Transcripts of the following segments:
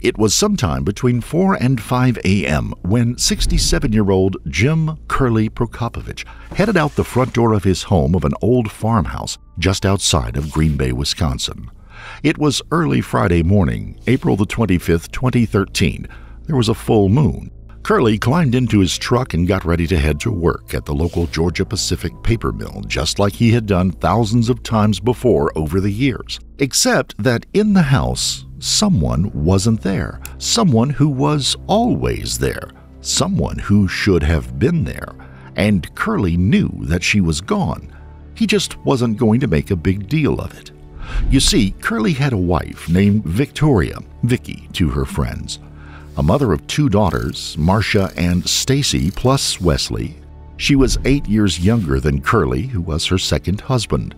It was sometime between 4 and 5 a.m. when 67-year-old Jim Curly Prokopovitz headed out the front door of his home of an old farmhouse just outside of Green Bay, Wisconsin. It was early Friday morning, April the 25th, 2013. There was a full moon. Curly climbed into his truck and got ready to head to work at the local Georgia Pacific paper mill, just like he had done thousands of times before over the years. Except that in the house, someone wasn't there. Someone who was always there. Someone who should have been there. And Curly knew that she was gone. He just wasn't going to make a big deal of it. You see, Curly had a wife named Victoria, Vicky to her friends. A mother of 2 daughters, Marcia and Stacy, plus Wesley. She was 8 years younger than Curly, who was her second husband.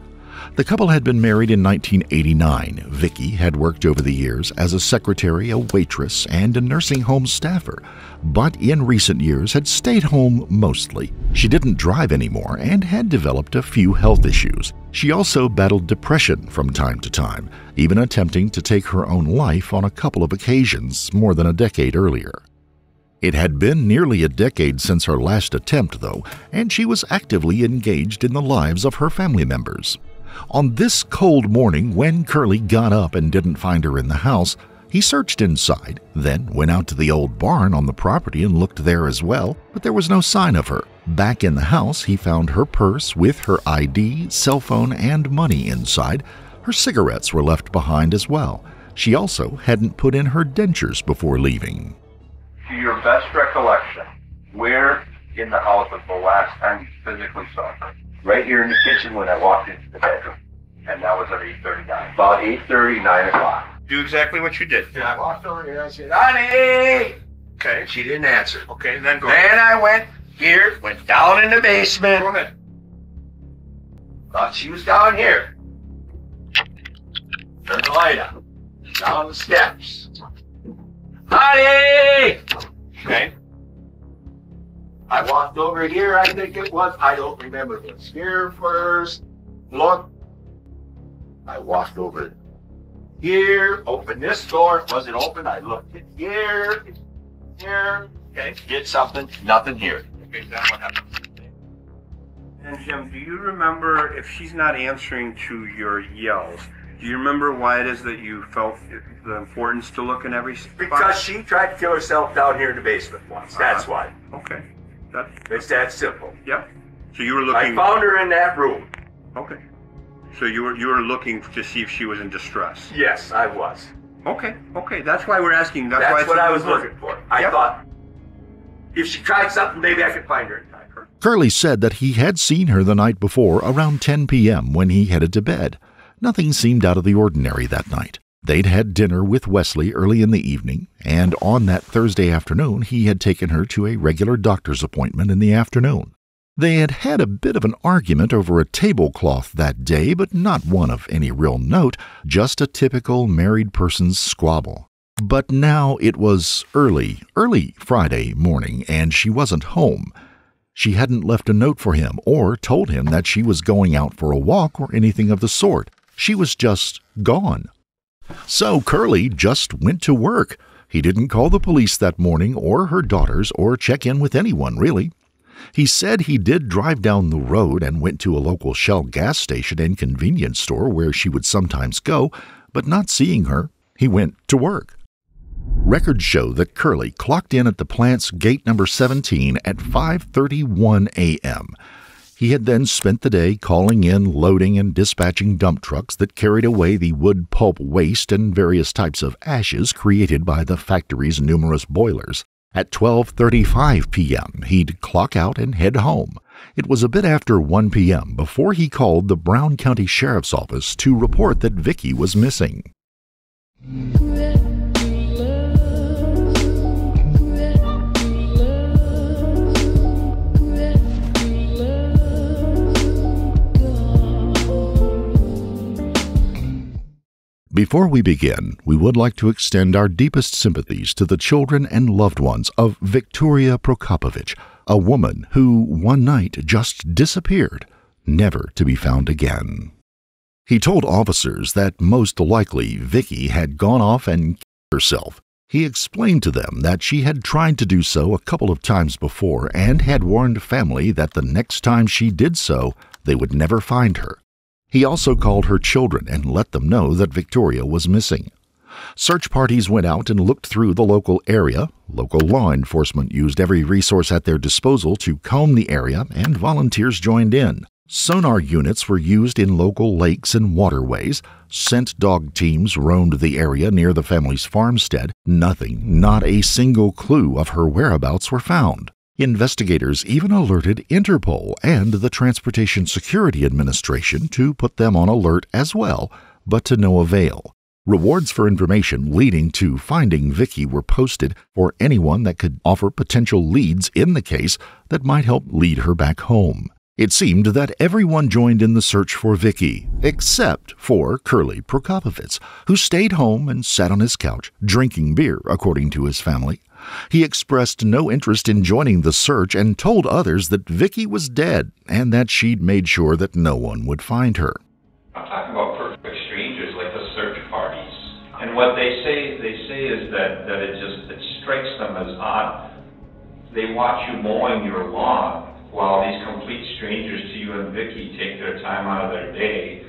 The couple had been married in 1989. Vicky had worked over the years as a secretary, a waitress, and a nursing home staffer, but in recent years had stayed home mostly. She didn't drive anymore and had developed a few health issues. She also battled depression from time to time, even attempting to take her own life on a couple of occasions more than a decade earlier. It had been nearly a decade since her last attempt, though, and she was actively engaged in the lives of her family members. On this cold morning, when Curly got up and didn't find her in the house, he searched inside, then went out to the old barn on the property and looked there as well, but there was no sign of her. Back in the house, he found her purse with her ID, cell phone, and money inside. Her cigarettes were left behind as well. She also hadn't put in her dentures before leaving. To your best recollection, where in the house was the last time you physically saw her? Right here in the kitchen when I walked into the bedroom. And that was at 8:39. About 8:30, 9 o'clock. Do exactly what you did. And I walked over here and I said, "Honey!" Okay. She didn't answer. Okay, and then go Then I went here, went down in the basement. Go ahead. Thought she was down here. Turned the light on. Down the steps. "Honey!" Okay. I walked over here, I think it was. I don't remember if it was here first. Look. I walked over here, opened this door. It wasn't open. I looked at here. Okay. Did something. Nothing here. Okay, then what happened? And Jim, do you remember, if she's not answering to your yells, do you remember why it is that you felt the importance to look in every spot? Because she tried to kill herself down here in the basement once. That's why. Okay. It's that simple. Yep. So you were I looking. found her in that room. Okay. So you were looking to see if she was in distress. Yes, I was. Okay. Okay. That's why we're asking. That's why what I was looking for. I thought, if she tried something, maybe I could find her in time. Curly said that he had seen her the night before around 10 p.m. when he headed to bed. Nothing seemed out of the ordinary that night. They'd had dinner with Wesley early in the evening, and on that Thursday afternoon he had taken her to a regular doctor's appointment in the afternoon. They had had a bit of an argument over a tablecloth that day, but not one of any real note, just a typical married person's squabble. But now it was early Friday morning, and she wasn't home. She hadn't left a note for him or told him that she was going out for a walk or anything of the sort. She was just gone. So Curly just went to work. He didn't call the police that morning or her daughters or check in with anyone, really. He said he did drive down the road and went to a local Shell gas station and convenience store where she would sometimes go, but not seeing her, he went to work. Records show that Curly clocked in at the plant's gate number 17 at 5:31 a.m. He had then spent the day calling in, loading, and dispatching dump trucks that carried away the wood pulp waste and various types of ashes created by the factory's numerous boilers. At 12:35 p.m., he'd clock out and head home. It was a bit after 1 p.m. before he called the Brown County Sheriff's Office to report that Vicky was missing. Before we begin, we would like to extend our deepest sympathies to the children and loved ones of Victoria Prokopovitz, a woman who one night just disappeared, never to be found again. He told officers that most likely Vicky had gone off and killed herself. He explained to them that she had tried to do so a couple of times before and had warned family that the next time she did so, they would never find her. He also called her children and let them know that Victoria was missing. Search parties went out and looked through the local area. Local law enforcement used every resource at their disposal to comb the area, and volunteers joined in. Sonar units were used in local lakes and waterways. Scent dog teams roamed the area near the family's farmstead. Nothing, not a single clue of her whereabouts were found. Investigators even alerted Interpol and the Transportation Security Administration to put them on alert as well, but to no avail. Rewards for information leading to finding Vicky were posted for anyone that could offer potential leads in the case that might help lead her back home. It seemed that everyone joined in the search for Vicky, except for Curly Prokopovitz, who stayed home and sat on his couch, drinking beer, according to his family. He expressed no interest in joining the search and told others that Vicky was dead and that she'd made sure that no one would find her. I'm talking about perfect strangers, like the search parties. And what they say is that it strikes them as odd. They watch you mowing your lawn while these complete strangers to you and Vicky take their time out of their day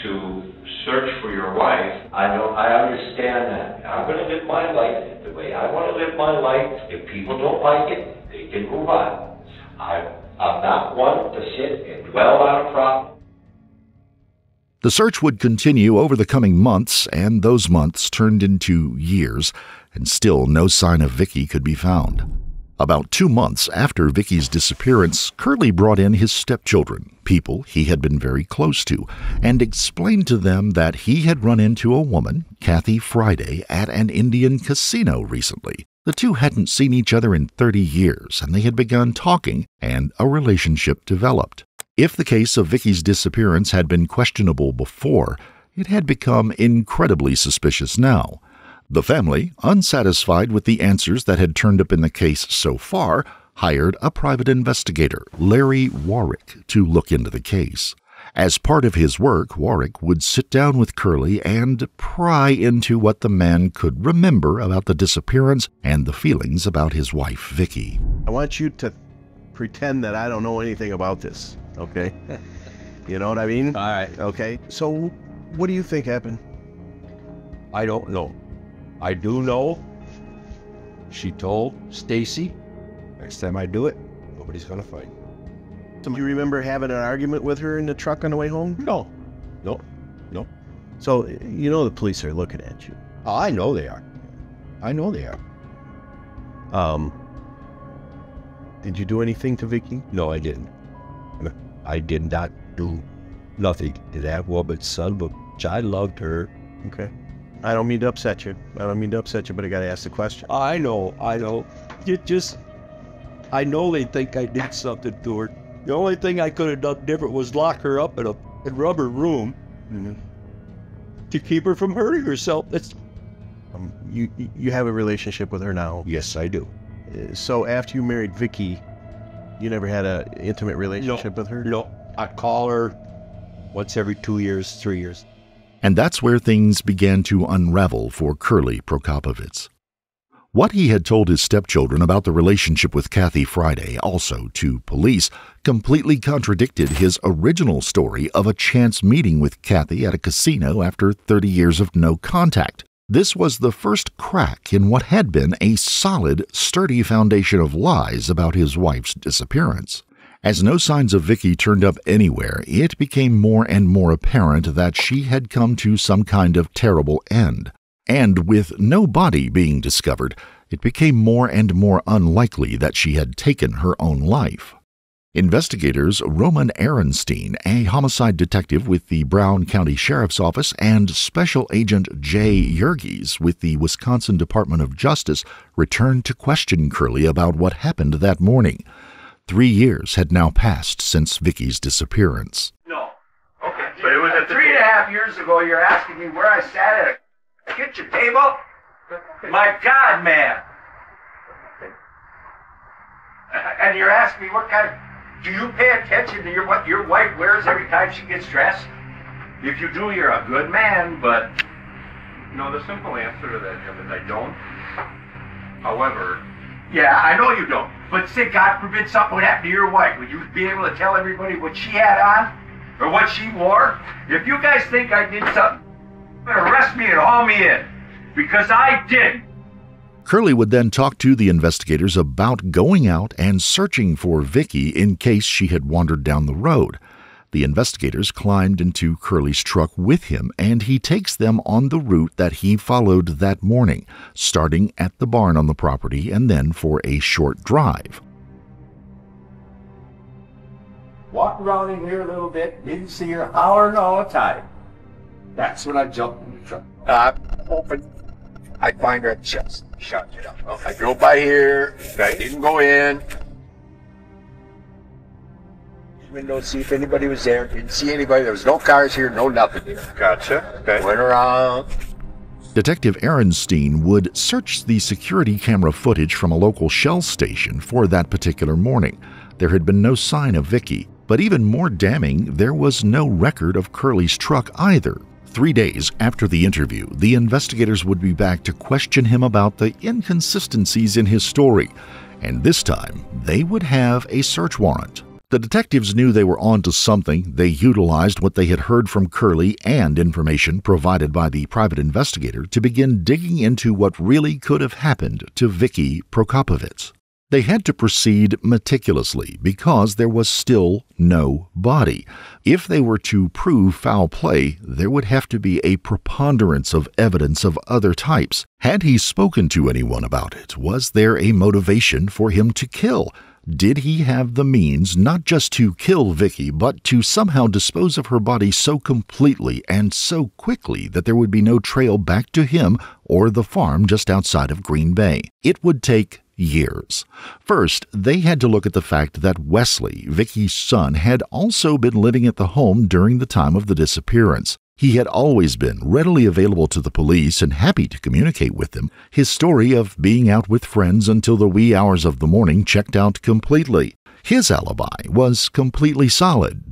to search for your wife. I understand that. I'm going to live my life the way I want to live my life. If people don't like it, they can move on. I'm not one to sit and dwell on a problem. The search would continue over the coming months, and those months turned into years, and still no sign of Vicky could be found. About 2 months after Vicky's disappearance, Curly brought in his stepchildren, people he had been very close to, and explained to them that he had run into a woman, Kathy Friday, at an Indian casino recently. The two hadn't seen each other in 30 years, and they had begun talking, and a relationship developed. If the case of Vicky's disappearance had been questionable before, it had become incredibly suspicious now. The family, unsatisfied with the answers that had turned up in the case so far, hired a private investigator, Larry Warwick, to look into the case. As part of his work, Warwick would sit down with Curly and pry into what the man could remember about the disappearance and the feelings about his wife, Vicky. I want you to pretend that I don't know anything about this, okay? You know what I mean? All right. Okay, so what do you think happened? I don't know. I do know she told Stacy, next time I do it, nobody's gonna find me. Do you remember having an argument with her in the truck on the way home? No. So, you know the police are looking at you. Oh, I know they are. I know they are. Did you do anything to Vicky? No, I didn't. I did not do nothing to that woman, son, but I loved her. Okay. I don't mean to upset you. but I gotta ask the question. I know. I know they think I did something to her. The only thing I could have done different was lock her up in a rubber room to keep her from hurting herself. That's. You have a relationship with her now. Yes, I do. So after you married Vicky, you never had an intimate relationship with her? No. I call her once every 2 years, 3 years. And that's where things began to unravel for Curly Prokopovitz. What he had told his stepchildren about the relationship with Kathy Friday, also to police, completely contradicted his original story of a chance meeting with Kathy at a casino after 30 years of no contact. This was the first crack in what had been a solid, sturdy foundation of lies about his wife's disappearance. As no signs of Vicky turned up anywhere, it became more and more apparent that she had come to some kind of terrible end. And with no body being discovered, it became more and more unlikely that she had taken her own life. Investigators Roman Ehrenstein, a homicide detective with the Brown County Sheriff's Office, and Special Agent Jay Yerges with the Wisconsin Department of Justice returned to question Curly about what happened that morning. 3 years had now passed since Vicky's disappearance. No. Okay. But it was at 3.5 years ago, you're asking me where I sat at a kitchen table? My God, man. And you're asking me what kind of... Do you pay attention to what your wife wears every time she gets dressed? If you do, you're a good man, but... No, the simple answer to that, Jim, is I don't. However, Yeah, I know you don't. But say, God forbid something would happen to your wife. Would you be able to tell everybody what she had on? Or what she wore? If you guys think I did something, arrest me and haul me in. Because I did. Curley would then talk to the investigators about going out and searching for Vicky in case she had wandered down the road. The investigators climbed into Curley's truck with him, and he takes them on the route that he followed that morning, starting at the barn on the property and then for a short drive. Walked around in here a little bit, didn't see her hollering all the time. That's when I jumped in the truck. Opened. I find her at the chest. Shut it up. I drove by here. I didn't go in. Window, see if anybody was there. Didn't see anybody. There was no cars here, no nothing here. gotcha. Okay. Went around. Detective Ehrenstein would search the security camera footage from a local Shell station for that particular morning. There had been no sign of Vicky, but even more damning, there was no record of Curley's truck either. 3 days after the interview, the investigators would be back to question him about the inconsistencies in his story, and this time they would have a search warrant. The detectives knew they were on to something. They utilized what they had heard from Curley and information provided by the private investigator to begin digging into what really could have happened to Vicky Prokopovitz. They had to proceed meticulously because there was still no body. If they were to prove foul play, there would have to be a preponderance of evidence of other types. Had he spoken to anyone about it? Was there a motivation for him to kill? Did he have the means not just to kill Vicky, but to somehow dispose of her body so completely and so quickly that there would be no trail back to him or the farm just outside of Green Bay? It would take years. First, they had to look at the fact that Wesley, Vicky's son, had also been living at the home during the time of the disappearance. He had always been readily available to the police and happy to communicate with them. His story of being out with friends until the wee hours of the morning checked out completely. His alibi was completely solid.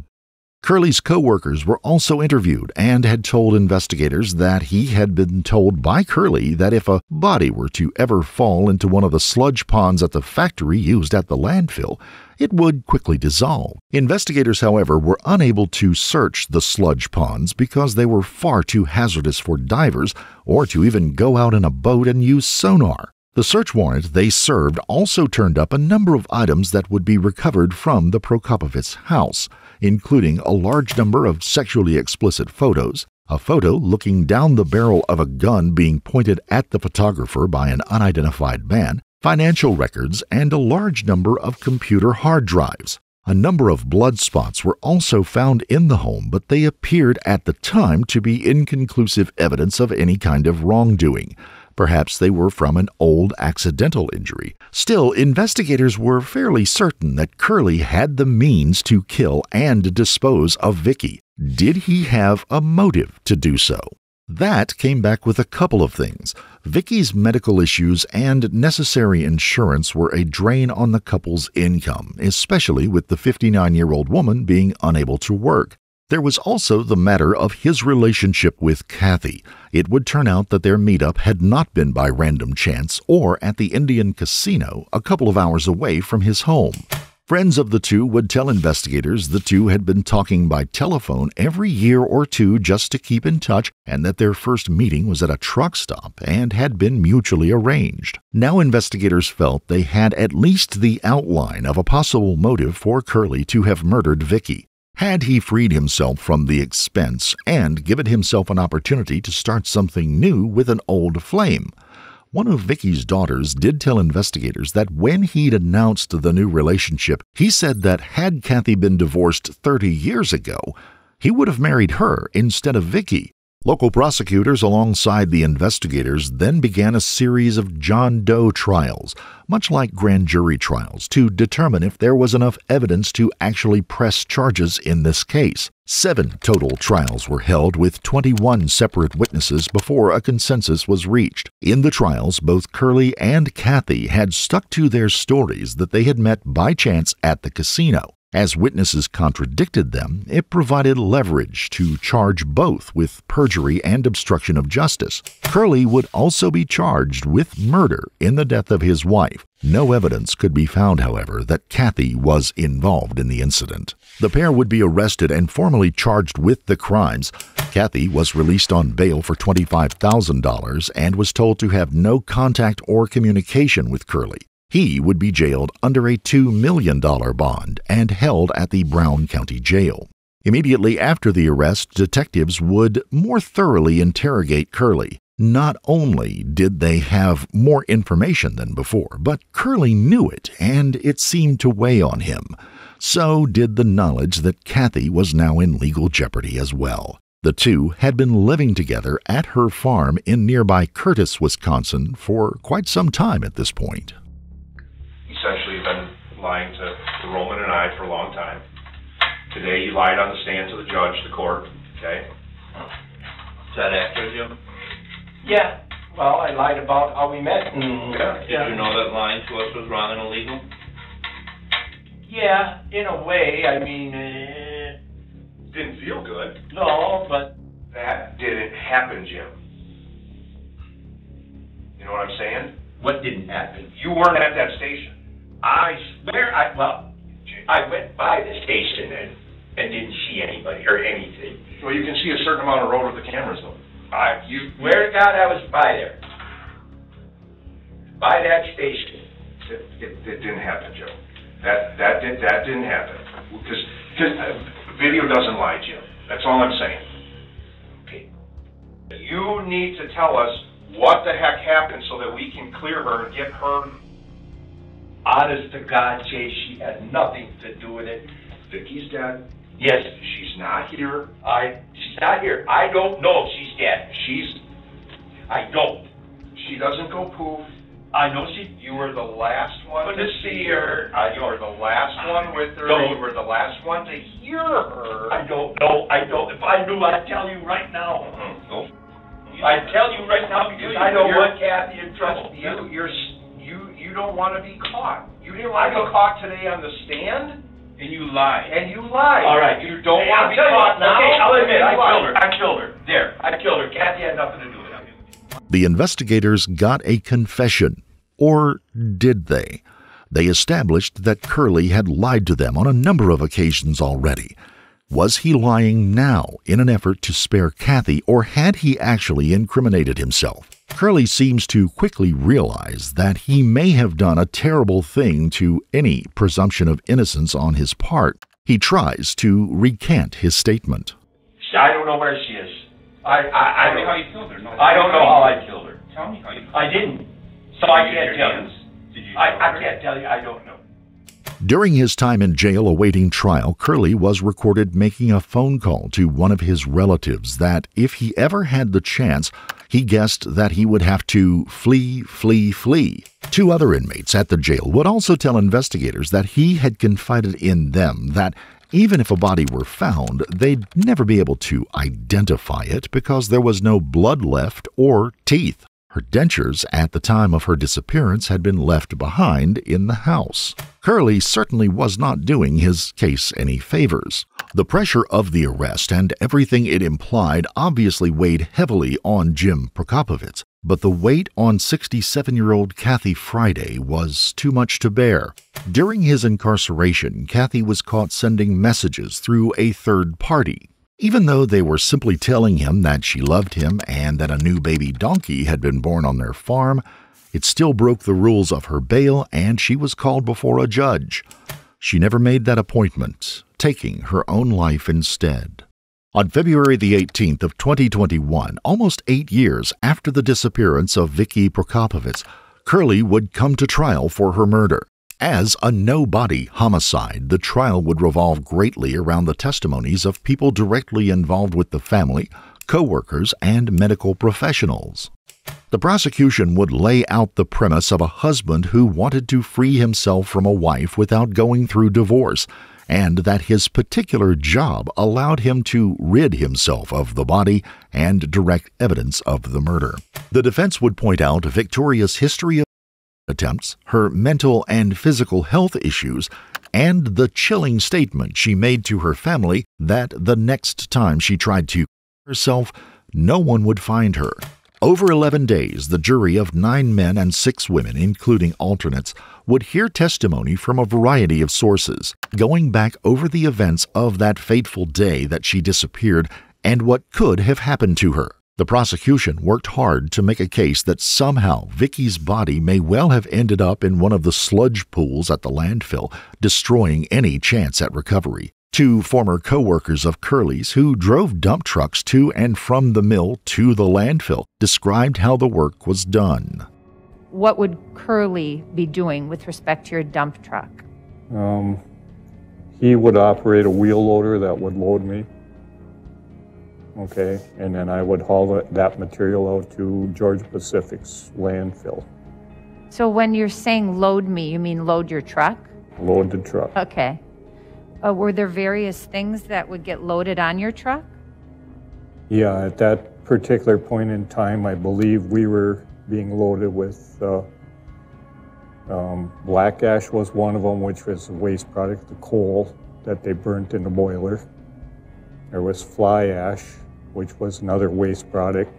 Curley's co-workers were also interviewed and had told investigators that he had been told by Curley that if a body were to ever fall into one of the sludge ponds at the factory used at the landfill, it would quickly dissolve. Investigators, however, were unable to search the sludge ponds because they were far too hazardous for divers or to even go out in a boat and use sonar. The search warrant they served also turned up a number of items that would be recovered from the Prokopovitz house, including a large number of sexually explicit photos, a photo looking down the barrel of a gun being pointed at the photographer by an unidentified man, financial records, and a large number of computer hard drives. A number of blood spots were also found in the home, but they appeared at the time to be inconclusive evidence of any kind of wrongdoing. Perhaps they were from an old accidental injury. Still, investigators were fairly certain that Curley had the means to kill and dispose of Vicky. Did he have a motive to do so? That came back with a couple of things. Vicky's medical issues and necessary insurance were a drain on the couple's income, especially with the 59-year-old woman being unable to work. There was also the matter of his relationship with Kathy. It would turn out that their meetup had not been by random chance or at the Indian casino a couple of hours away from his home. Friends of the two would tell investigators the two had been talking by telephone every year or two just to keep in touch, and that their first meeting was at a truck stop and had been mutually arranged. Now investigators felt they had at least the outline of a possible motive for Curley to have murdered Vicky. Had he freed himself from the expense and given himself an opportunity to start something new with an old flame? One of Vicky's daughters did tell investigators that when he'd announced the new relationship, he said that had Kathy been divorced 30 years ago, he would have married her instead of Vicky. Local prosecutors alongside the investigators then began a series of John Doe trials, much like grand jury trials, to determine if there was enough evidence to actually press charges in this case. 7 total trials were held with 21 separate witnesses before a consensus was reached. In the trials, both Curley and Kathy had stuck to their stories that they had met by chance at the casino. As witnesses contradicted them, it provided leverage to charge both with perjury and obstruction of justice. Curley would also be charged with murder in the death of his wife. No evidence could be found, however, that Kathy was involved in the incident. The pair would be arrested and formally charged with the crimes. Kathy was released on bail for $25,000 and was told to have no contact or communication with Curley. He would be jailed under a $2 million bond and held at the Brown County Jail. Immediately after the arrest, detectives would more thoroughly interrogate Curley. Not only did they have more information than before, but Curley knew it, and it seemed to weigh on him. So did the knowledge that Kathy was now in legal jeopardy as well. The two had been living together at her farm in nearby Curtis, Wisconsin, for quite some time at this point. Essentially been lying to Roman and I for a long time. Today you lied on the stand to the judge, the court, okay? Is that accurate, Jim? Yeah. Well, I lied about how we met and... Did you know that lying to us was wrong and illegal? Yeah, in a way. I mean, Didn't feel good. no, but... That didn't happen, Jim. You know what I'm saying? What didn't happen? You weren't at that station. I swear I went by the station and didn't see anybody or anything. Well, you can see a certain amount of road with the cameras, though. Swear to God I was by there. By that station. It didn't happen, Joe. That didn't happen. Because video doesn't lie, Jim. That's all I'm saying. Okay. You need to tell us what the heck happened so that we can clear her and get her. Honest to God, Jay, she had nothing to do with it. Vicky's dead. Yes. She's not here. She's not here. I don't know if she's dead. I don't. She doesn't go poof. I know she... You were the last one But to to see her. You were the last one with her. Don't. You were the last one to hear her. I don't know. If I knew, I'd tell you right now. Nope. I'd tell you right now because I don't want Kathy in trouble. You don't want to be caught. You didn't want to be caught today on the stand. And you lied. All right. You don't want to be caught now. Okay, I'll admit, I You killed her. There, I killed her. Kathy had nothing to do with it. The investigators got a confession. Or did they? They established that Curley had lied to them on a number of occasions already. Was he lying now in an effort to spare Kathy, or had he actually incriminated himself? Curley seems to quickly realize that he may have done a terrible thing to any presumption of innocence on his part. He tries to recant his statement. I don't know where she is. Tell me how you killed her. No, I don't know how I killed her. Tell me how you killed her. I didn't. So I Did you can't use tell your you. hands? Did you I can't tell you. I don't know. During his time in jail awaiting trial, Curley was recorded making a phone call to one of his relatives that if he ever had the chance, he guessed that he would have to flee. Two other inmates at the jail would also tell investigators that he had confided in them that even if a body were found, they'd never be able to identify it because there was no blood left or teeth. Her dentures at the time of her disappearance had been left behind in the house. Curley certainly was not doing his case any favors. The pressure of the arrest and everything it implied obviously weighed heavily on Jim Prokopovitz, but the weight on 67-year-old Kathy Friday was too much to bear. During his incarceration, Kathy was caught sending messages through a third party. Even though they were simply telling him that she loved him and that a new baby donkey had been born on their farm, it still broke the rules of her bail and she was called before a judge. She never made that appointment, taking her own life instead. On February the 18th of 2021, almost 8 years after the disappearance of Vicky Prokopovitz, Curley would come to trial for her murder. As a no-body homicide, the trial would revolve greatly around the testimonies of people directly involved with the family, co-workers, and medical professionals. The prosecution would lay out the premise of a husband who wanted to free himself from a wife without going through divorce, and that his particular job allowed him to rid himself of the body and direct evidence of the murder. The defense would point out Victoria's history of attempts, her mental and physical health issues, and the chilling statement she made to her family that the next time she tried to herself, no one would find her. Over 11 days, the jury of 9 men and 6 women, including alternates, would hear testimony from a variety of sources, going back over the events of that fateful day that she disappeared and what could have happened to her. The prosecution worked hard to make a case that somehow Vicky's body may well have ended up in one of the sludge pools at the landfill, destroying any chance at recovery. 2 former co-workers of Curly's who drove dump trucks to and from the mill to the landfill described how the work was done. What would Curly be doing with respect to your dump truck? He would operate a wheel loader that would load me. Okay, and then I would haul that material out to Georgia Pacific's landfill. So when you're saying load me, you mean load your truck? Load the truck. Okay. Were there various things that would get loaded on your truck? Yeah, at that particular point in time, I believe we were being loaded with black ash was one of them, which was a waste product, the coal that they burnt in the boiler. There was fly ash, which was another waste product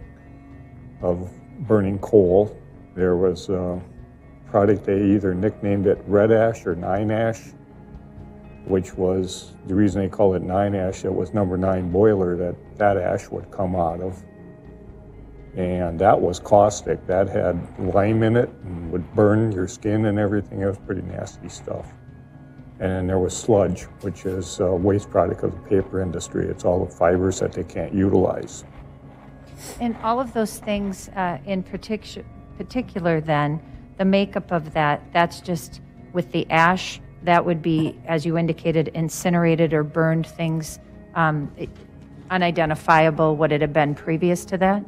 of burning coal. There was a product they either nicknamed it red ash or 9 ash, which was, the reason they call it 9 ash, it was number 9 boiler that ash would come out of. And that was caustic. That had lime in it and would burn your skin and everything. It was pretty nasty stuff. And then there was sludge, which is a waste product of the paper industry. It's all the fibers that they can't utilize. And all of those things in particular then, the makeup of that's just with the ash. That would be, as you indicated, incinerated or burned things, unidentifiable. Would it have been previous to that?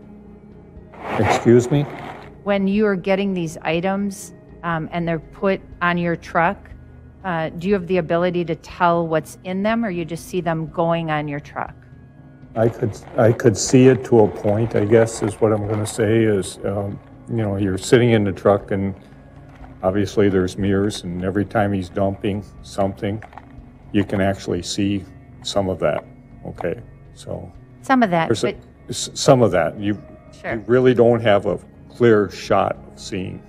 Excuse me? When you are getting these items and they're put on your truck, do you have the ability to tell what's in them, or you just see them going on your truck? I could see it to a point, I guess, is what I'm going to say, is, you're sitting in the truck and obviously there's mirrors, and every time he's dumping something, you can actually see some of that, okay? So some of that, but some of that. You really don't have a clear shot of seeing,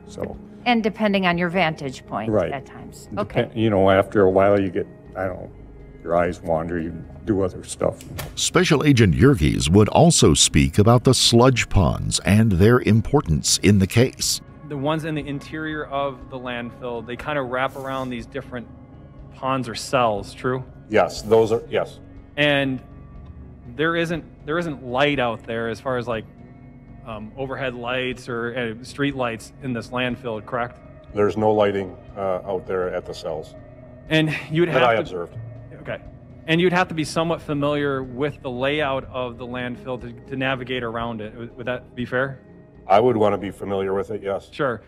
so. And depending on your vantage point right. at times. Okay. After a while you get, I don't know, your eyes wander, you do other stuff. Special Agent Yerges would also speak about the sludge ponds and their importance in the case. The ones in the interior of the landfill, they kind of wrap around these different ponds or cells, true? Yes, those are, yes. And there isn't light out there as far as like overhead lights or street lights in this landfill, correct? There's no lighting out there at the cells. And you'd have that I observed. Okay. And you'd have to be somewhat familiar with the layout of the landfill to navigate around it. Would that be fair? I would want to be familiar with it, yes. Sure.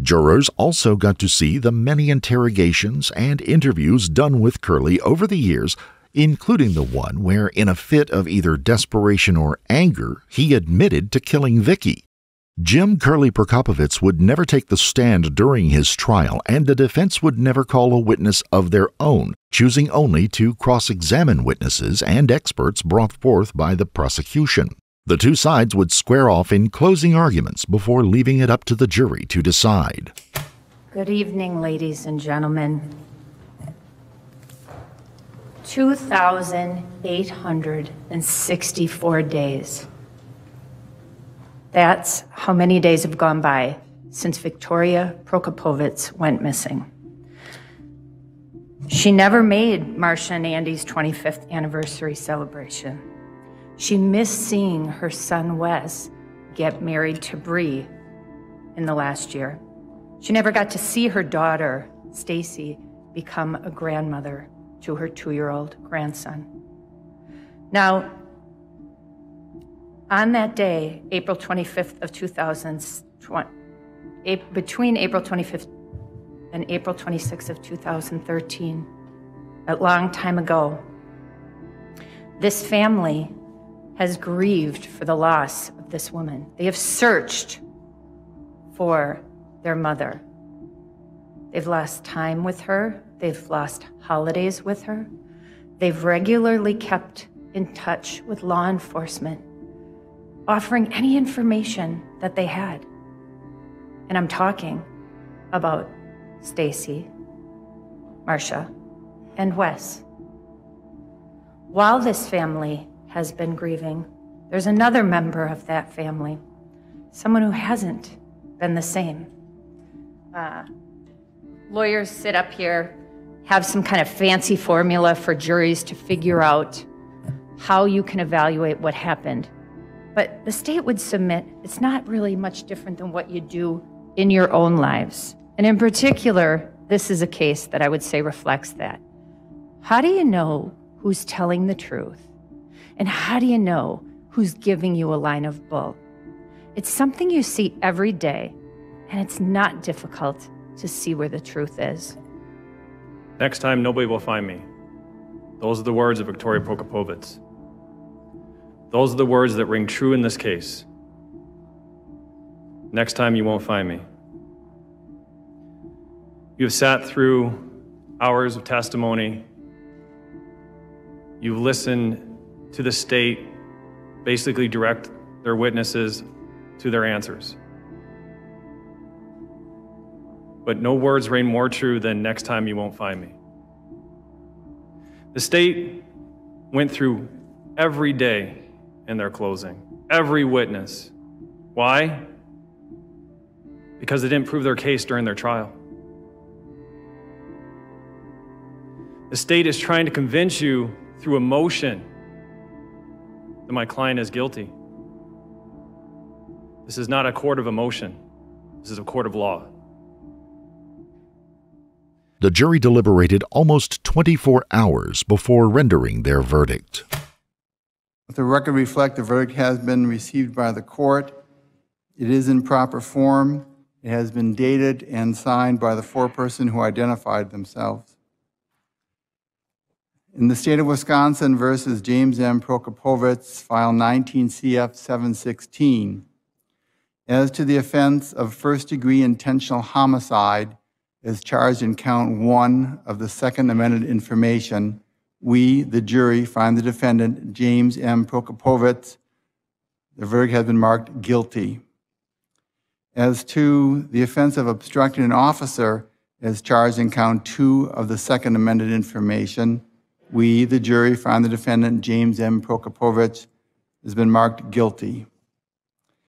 Jurors also got to see the many interrogations and interviews done with Curly over the years, including the one where, in a fit of either desperation or anger, he admitted to killing Vicky. Jim Curly Prokopovitz would never take the stand during his trial, and the defense would never call a witness of their own, choosing only to cross-examine witnesses and experts brought forth by the prosecution. The two sides would square off in closing arguments before leaving it up to the jury to decide. Good evening, ladies and gentlemen. 2,864 days. That's how many days have gone by since Victoria Prokopovitz went missing. She never made Marcia and Andy's 25th anniversary celebration. She missed seeing her son Wes get married to Bree in the last year. She never got to see her daughter, Stacy, become a grandmother to her 2-year-old grandson. Now, on that day, April 25th of 2020, between April 25th and April 26th of 2013, a long time ago, this family has grieved for the loss of this woman. They have searched for their mother. They've lost time with her. They've lost holidays with her. They've regularly kept in touch with law enforcement, offering any information that they had. And I'm talking about Stacy, Marcia, and Wes. While this family has been grieving, there's another member of that family, someone who hasn't been the same. Lawyers sit up here, have some kind of fancy formula for juries to figure out how you can evaluate what happened. But the state would submit it's not really much different than what you do in your own lives. And in particular, this is a case that I would say reflects that. How do you know who's telling the truth? And how do you know who's giving you a line of bull? It's something you see every day, and it's not difficult to see where the truth is. Next time, nobody will find me. Those are the words of Victoria Prokopovitz. Those are the words that ring true in this case. Next time, you won't find me. You have sat through hours of testimony. You've listened to the state basically direct their witnesses to their answers. But no words ring more true than next time you won't find me. The state went through every day in their closing, every witness. Why? Because they didn't prove their case during their trial. The state is trying to convince you through emotion that my client is guilty. This is not a court of emotion. This is a court of law. The jury deliberated almost 24 hours before rendering their verdict. Let the record reflect the verdict has been received by the court. It is in proper form. It has been dated and signed by the foreperson who identified themselves. In the state of Wisconsin versus James M. Prokopovitz, file 19 CF 716, as to the offense of first-degree intentional homicide as charged in count 1 of the second amended information, we, the jury, find the defendant, James M. Prokopovitz, the verdict has been marked guilty. As to the offense of obstructing an officer as charged in count 2 of the second amended information, we, the jury, find the defendant, James M. Prokopovitz, has been marked guilty.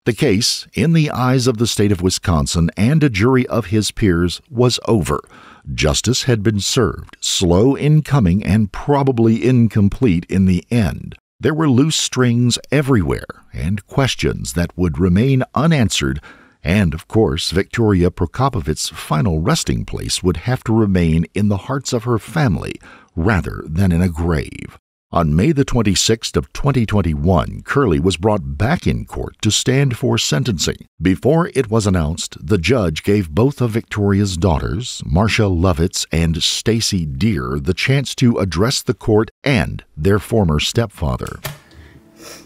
The case, in the eyes of the state of Wisconsin and a jury of his peers, was over. Justice had been served, slow in coming and probably incomplete in the end. There were loose strings everywhere and questions that would remain unanswered, and, of course, Victoria Prokopovitz's final resting place would have to remain in the hearts of her family rather than in a grave. On May the 26th of 2021, Curley was brought back in court to stand for sentencing. Before it was announced, the judge gave both of Victoria's daughters, Marcia Lovitz and Stacy Deere, the chance to address the court and their former stepfather.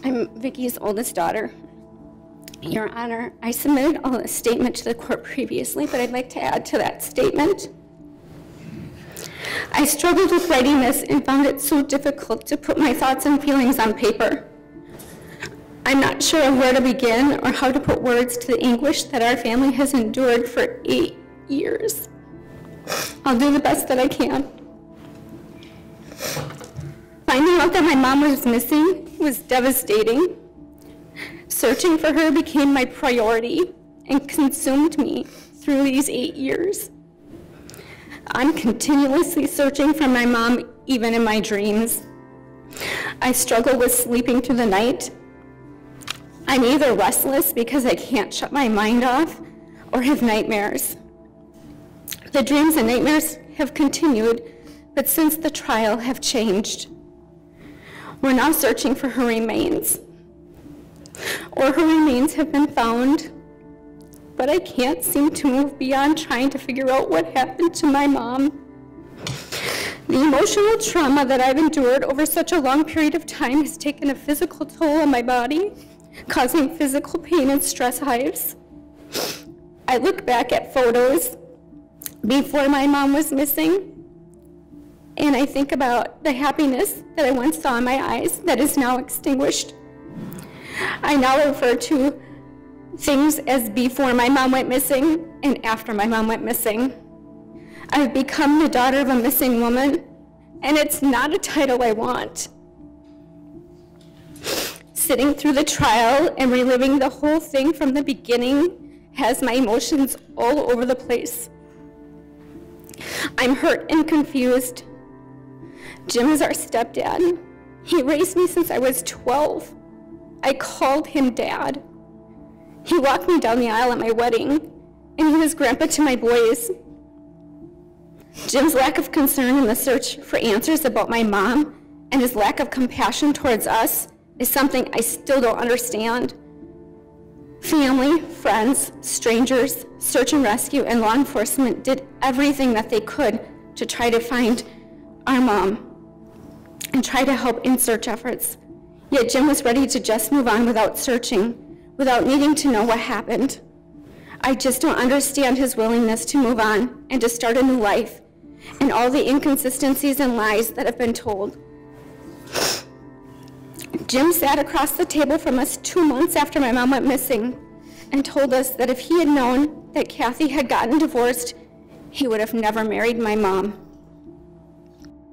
I'm Vicky's oldest daughter. Your Honor, I submitted a statement to the court previously, but I'd like to add to that statement. I struggled with writing this and found it so difficult to put my thoughts and feelings on paper. I'm not sure of where to begin or how to put words to the anguish that our family has endured for 8 years. I'll do the best that I can. Finding out that my mom was missing was devastating. Searching for her became my priority and consumed me through these 8 years. I'm continuously searching for my mom, even in my dreams. I struggle with sleeping through the night. I'm either restless because I can't shut my mind off or have nightmares. The dreams and nightmares have continued, but since the trial have changed. We're now searching for her remains. Or her remains have been found, but I can't seem to move beyond trying to figure out what happened to my mom. The emotional trauma that I've endured over such a long period of time has taken a physical toll on my body, causing physical pain and stress hives. I I look back at photos before my mom was missing, and I think about the happiness that I once saw in my eyes that is now extinguished. I now refer to things as before my mom went missing and after my mom went missing. I've become the daughter of a missing woman, and it's not a title I want. Sitting through the trial and reliving the whole thing from the beginning has my emotions all over the place. I'm hurt and confused. Jim is our stepdad. He raised me since I was 12. I called him Dad. He walked me down the aisle at my wedding, and he was grandpa to my boys. Jim's lack of concern in the search for answers about my mom and his lack of compassion towards us is something I still don't understand. Family, friends, strangers, search and rescue, and law enforcement did everything that they could to try to find our mom and try to help in search efforts. Yet Jim was ready to just move on without searching, without needing to know what happened. I just don't understand his willingness to move on and to start a new life, and all the inconsistencies and lies that have been told. Jim sat across the table from us 2 months after my mom went missing and told us that if he had known that Kathy had gotten divorced, he would have never married my mom.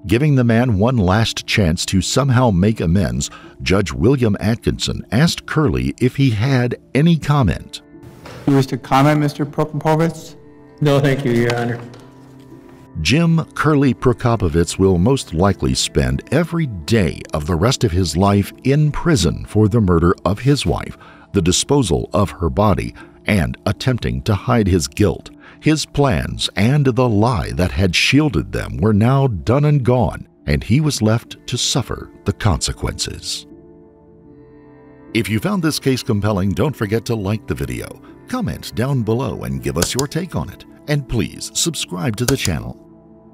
Giving the man one last chance to somehow make amends, Judge William Atkinson asked Curley if he had any comment. You wish to comment, Mr. Prokopovitz? No, thank you, Your Honor. Jim Curley Prokopovitz will most likely spend every day of the rest of his life in prison for the murder of his wife, the disposal of her body, and attempting to hide his guilt. His plans and the lie that had shielded them were now done and gone, and he was left to suffer the consequences. If you found this case compelling, don't forget to like the video, comment down below and give us your take on it, and please subscribe to the channel.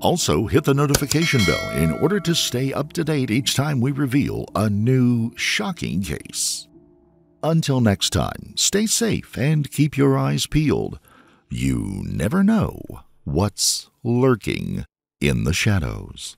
Also, hit the notification bell in order to stay up to date each time we reveal a new shocking case. Until next time, stay safe and keep your eyes peeled. You never know what's lurking in the shadows.